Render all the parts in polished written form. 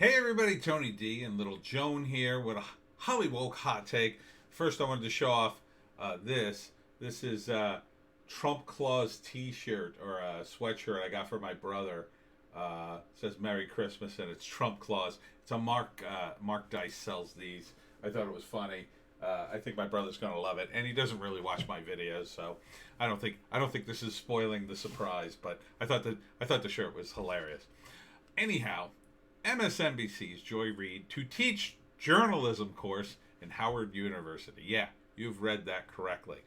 Hey everybody, Tony D and little Joan here with a Hollywoke hot take. First, I wanted to show off this. This is Trump Claus T-shirt or a sweatshirt I got for my brother. It says Merry Christmas and it's Trump Claus. It's a Mark Dice sells these. I thought it was funny. I think my brother's gonna love it, and he doesn't really watch my videos, so I don't think this is spoiling the surprise. But I thought the shirt was hilarious. Anyhow, MSNBC's Reid to teach journalism course in Howard University. Yeah, you've read that correctly.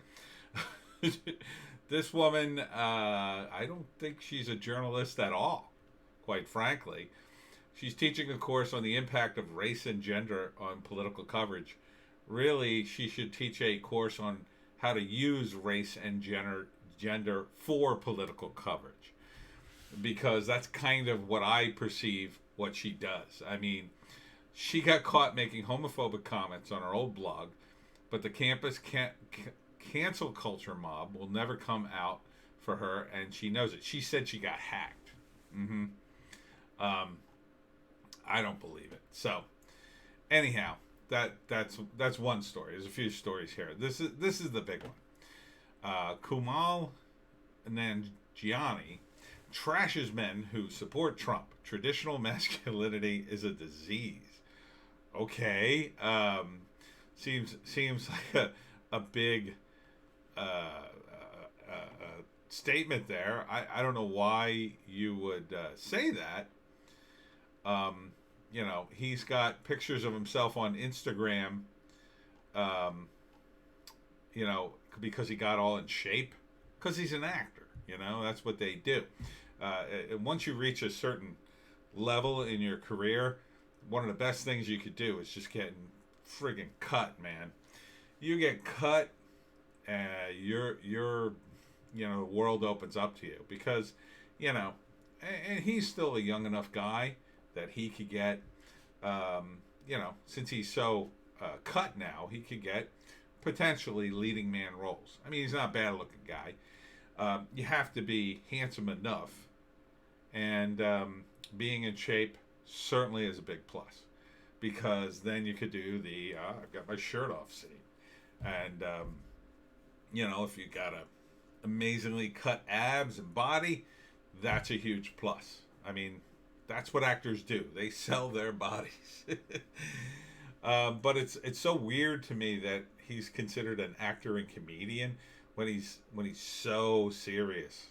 This woman, I don't think she's a journalist at all, quite frankly. She's teaching a course on the impact of race and gender on political coverage. Really, she should teach a course on how to use race and gender for political coverage, because that's kind of what I perceive what she does. I mean, she got caught making homophobic comments on her old blog, but the cancel culture mob will never come out for her, and she knows it. She said she got hacked. Mm-hmm. I don't believe it. So, anyhow, that's one story. There's a few stories here. This is the big one. Kumail Nanjiani trashes men who support Trump. Traditional masculinity is a disease. Okay, seems like a big statement there. I don't know why you would say that. He's got pictures of himself on Instagram. Because he got all in shape. Because he's an actor. That's what they do. Once you reach a certain level in your career, one of the best things you could do is just get friggin' cut, man. You get cut, the world opens up to you because, and he's still a young enough guy that he could get, since he's so cut now, he could get potentially leading man roles. I mean, he's not a bad looking guy. You have to be handsome enough, and being in shape certainly is a big plus, because then you could do the I've got my shirt off scene, and if you got a amazingly cut abs and body, that's a huge plus. I mean, that's what actors do. They sell their bodies. But it's so weird to me that he's considered an actor and comedian when he's so serious,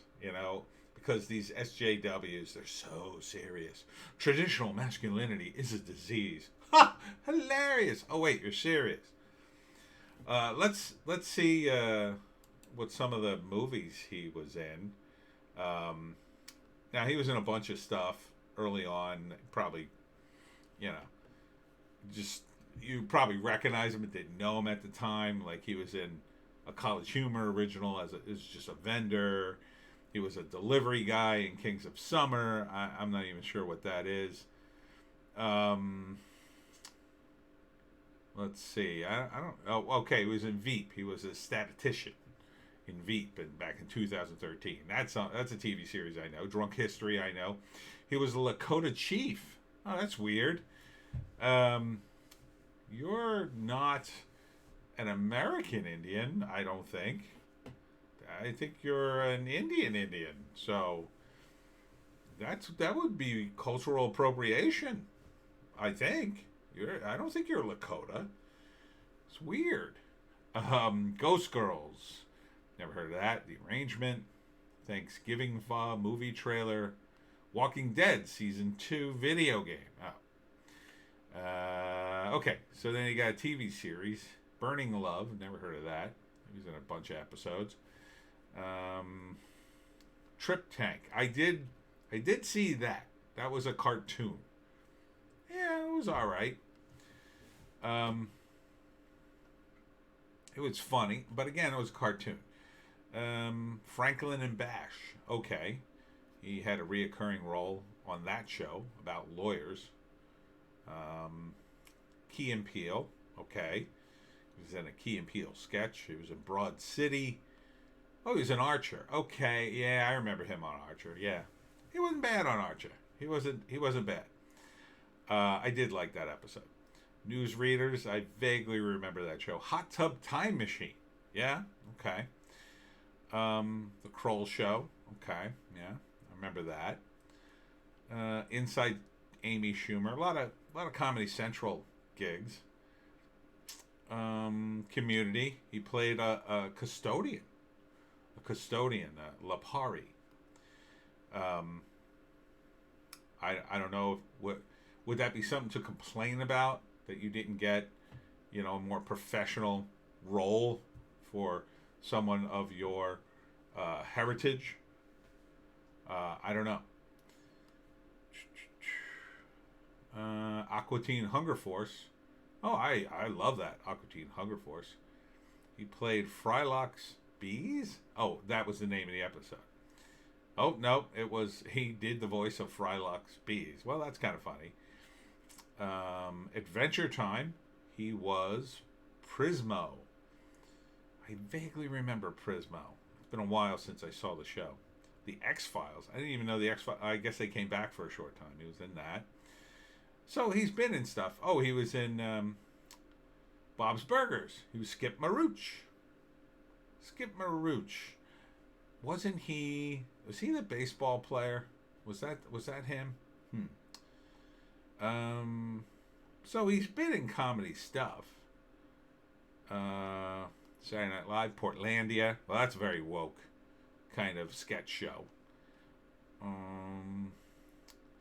because these SJWs, they're so serious. Traditional masculinity is a disease. Ha! Hilarious. Oh wait, you're serious. Let's see what some of the movies he was in. Now he was in a bunch of stuff early on. Probably, just you probably recognize him and didn't know him at the time. Like he was in a College Humor original as just a vendor. He was a delivery guy in Kings of Summer. I'm not even sure what that is. Let's see. I don't. Oh, okay. He was in Veep. He was a statistician in Veep, and back in 2013. That's a TV series I know. Drunk History I know. He was the Lakota chief. Oh, that's weird. You're not an American Indian, I don't think. I think you're an Indian. So that would be cultural appropriation. I think I don't think you're Lakota. It's weird. Ghost Girls, never heard of that. The Arrangement, Thanksgiving movie trailer, Walking Dead season 2 video game. Okay, so then you got a TV series, Burning Love. Never heard of that. He was in a bunch of episodes. Trip Tank. I did see that. That was a cartoon. Yeah, it was all right. It was funny, but again, it was a cartoon. Franklin and Bash. Okay, he had a reoccurring role on that show about lawyers. Key and Peele. Okay, he was in a Key and Peele sketch. He was in Broad City. Oh, he was an Archer. Okay, yeah, I remember him on Archer. Yeah, he wasn't bad on Archer. He wasn't bad. I did like that episode. Newsreaders, I vaguely remember that show. Hot Tub Time Machine. Yeah, okay. The Kroll Show. Okay, yeah, I remember that. Inside Amy Schumer. A lot of Comedy Central gigs. Community. He played a custodian. Lapari. I don't know what would that be something to complain about that you didn't get, a more professional role for someone of your heritage. I don't know. Aqua Teen Hunger Force. Oh, I love that Aqua Teen Hunger Force. He played Frylock's Bees. Oh, that was the name of the episode. Oh no, he did the voice of Frylock's Bees. Well, that's kind of funny. Adventure Time. He was Prismo. I vaguely remember Prismo. It's been a while since I saw the show. The X-Files. I didn't even know the X-Files. I guess they came back for a short time. He was in that. So he's been in stuff. Oh, he was in Bob's Burgers. He was Skip Marooch. Wasn't he? Was he the baseball player? Was that him? So he's been in comedy stuff. Saturday Night Live, Portlandia. Well, that's a very woke kind of sketch show.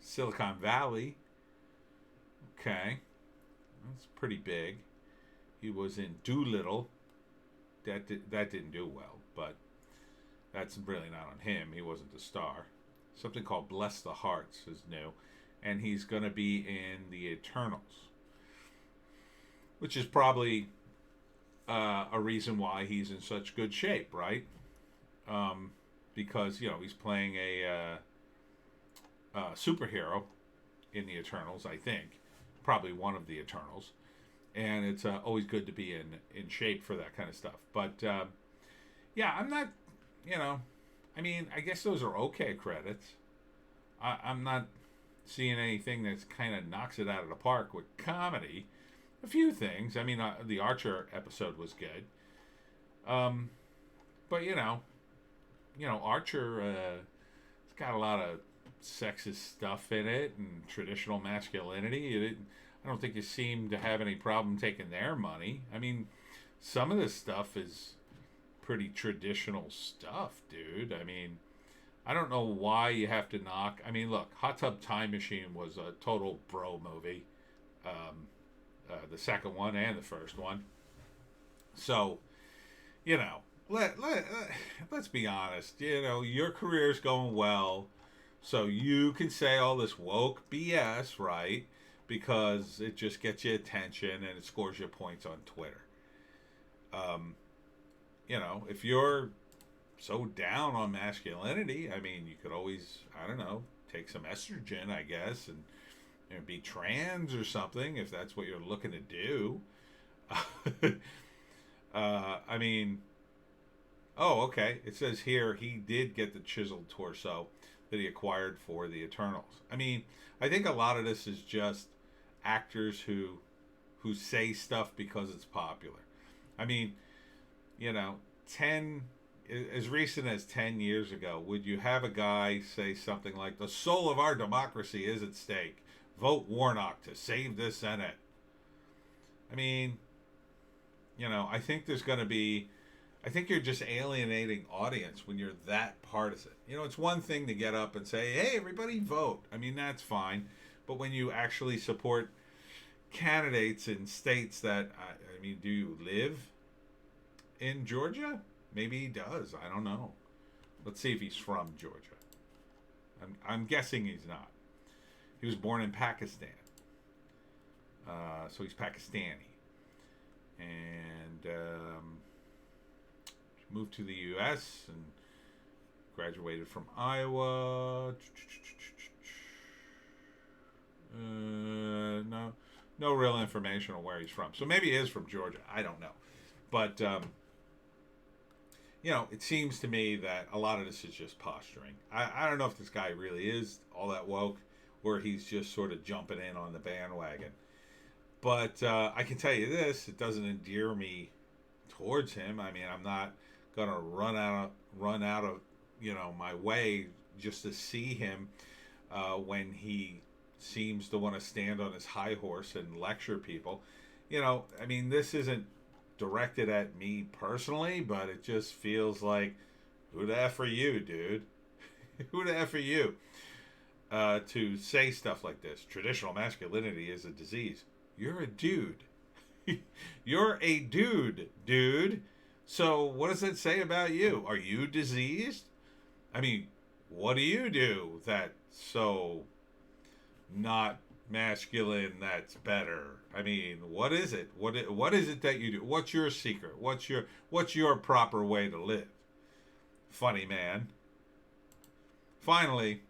Silicon Valley. Okay, that's pretty big. He was in Doolittle. That didn't do well, but that's really not on him. He wasn't the star. Something called Bless the Hearts is new, and he's going to be in the Eternals, which is probably a reason why he's in such good shape, right? Because he's playing a superhero in the Eternals, I think, probably one of the Eternals, and it's always good to be in shape for that kind of stuff. But yeah, I'm not, I mean, I guess those are okay credits. I'm not seeing anything that's kind of knocks it out of the park with comedy. A few things. I mean, the Archer episode was good. But Archer, it's got a lot of sexist stuff in it and traditional masculinity. I don't think you seem to have any problem taking their money. I mean, some of this stuff is pretty traditional stuff, dude. I mean, I don't know why you have to knock. I mean, look, Hot Tub Time Machine was a total bro movie. The second one and the first one. So, let's be honest. Your career's going well, so you can say all this woke BS, right? Because it just gets you attention and it scores you points on Twitter. If you're so down on masculinity, I mean, you could always, I don't know, take some estrogen, I guess, and be trans or something if that's what you're looking to do. I mean, okay. It says here he did get the chiseled torso that he acquired for the Eternals. I mean, I think a lot of this is just actors who say stuff because it's popular. I mean, as recent as 10 years ago, would you have a guy say something like, "The soul of our democracy is at stake. Vote Warnock to save the Senate"? I mean, I think I think you're just alienating audience when you're that partisan. It's one thing to get up and say, "Hey, everybody vote." I mean, that's fine. But when you actually support candidates in states that, I mean, do you live in Georgia? Maybe he does. I don't know. Let's see if he's from Georgia. I'm guessing he's not. He was born in Pakistan. So he's Pakistani. And moved to the U.S. and graduated from Iowa. No real information on where he's from. So maybe he is from Georgia. I don't know. But, it seems to me that a lot of this is just posturing. I don't know if this guy really is all that woke or he's just sort of jumping in on the bandwagon. But I can tell you this: it doesn't endear me towards him. I mean, I'm not gonna run out of my way just to see him when he seems to want to stand on his high horse and lecture people. I mean, this isn't directed at me personally, but it just feels like, who the F are you, dude? Who the F are you to say stuff like this? Traditional masculinity is a disease. You're a dude. You're a dude. So what does it say about you? Are you diseased? I mean, what do you do that's so not masculine that's better? I mean, what is it? What is it that you do? What's your secret? What's your proper way to live? Funny man. Finally,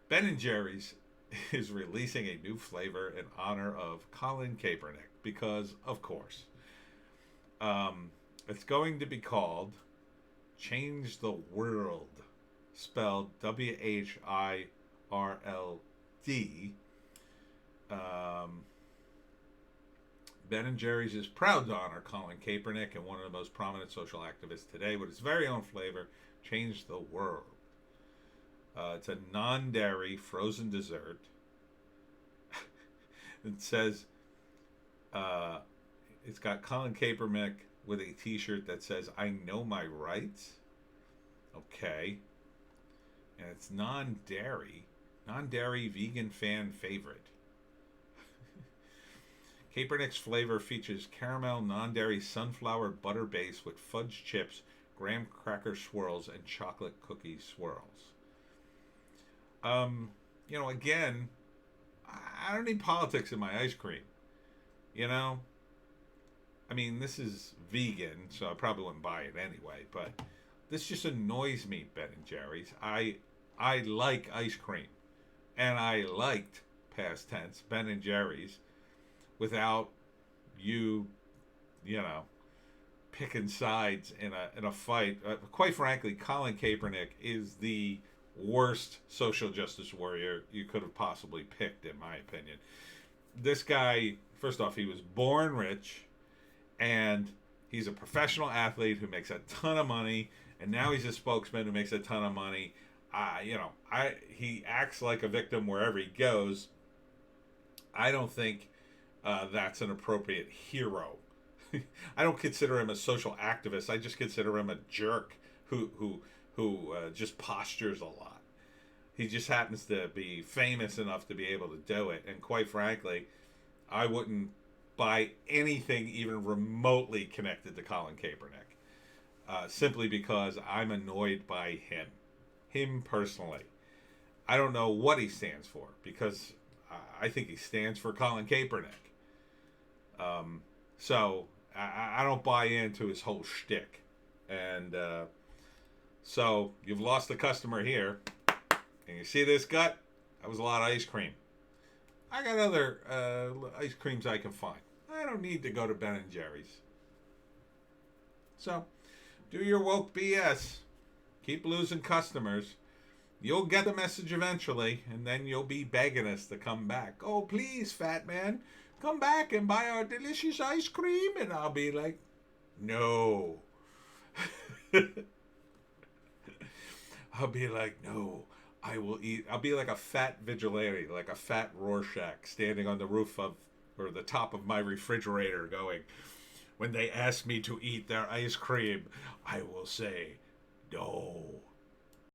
Ben & Jerry's is releasing a new flavor in honor of Colin Kaepernick because, of course, it's going to be called Change the World, spelled WHIRLD. Ben & Jerry's is proud to honor Colin Kaepernick and one of the most prominent social activists today with its very own flavor, Change the World. It's a non-dairy frozen dessert. It says it's got Colin Kaepernick with a t-shirt that says, I know my rights. Okay. And it's non-dairy vegan fan favorite. Kaepernick's flavor features caramel non-dairy sunflower butter base with fudge chips, graham cracker swirls, and chocolate cookie swirls. Again, I don't need politics in my ice cream. I mean, this is vegan, so I probably wouldn't buy it anyway, but this just annoys me, Ben & Jerry's. I like ice cream, and I liked, past tense, Ben & Jerry's without you picking sides in a fight. Quite frankly, Colin Kaepernick is the worst social justice warrior you could have possibly picked, in my opinion. This guy, first off, he was born rich, and he's a professional athlete who makes a ton of money, and now he's a spokesman who makes a ton of money. He acts like a victim wherever he goes. I don't think that's an appropriate hero. I don't consider him a social activist. I just consider him a jerk who just postures a lot. He just happens to be famous enough to be able to do it. And quite frankly, I wouldn't buy anything even remotely connected to Colin Kaepernick. Simply because I'm annoyed by him personally. I don't know what he stands for, because I think he stands for Colin Kaepernick. So I don't buy into his whole shtick. And so you've lost a customer here. And you see this gut? That was a lot of ice cream. I got other ice creams I can find. I don't need to go to Ben & Jerry's. So, do your woke BS. Keep losing customers. You'll get the message eventually, and then you'll be begging us to come back. Oh, please, fat man, come back and buy our delicious ice cream. And I'll be like, no. I'll be like, no, I will eat. I'll be like a fat vigilante, like a fat Rorschach standing on the roof of, or the top of my refrigerator going, when they ask me to eat their ice cream, I will say, no.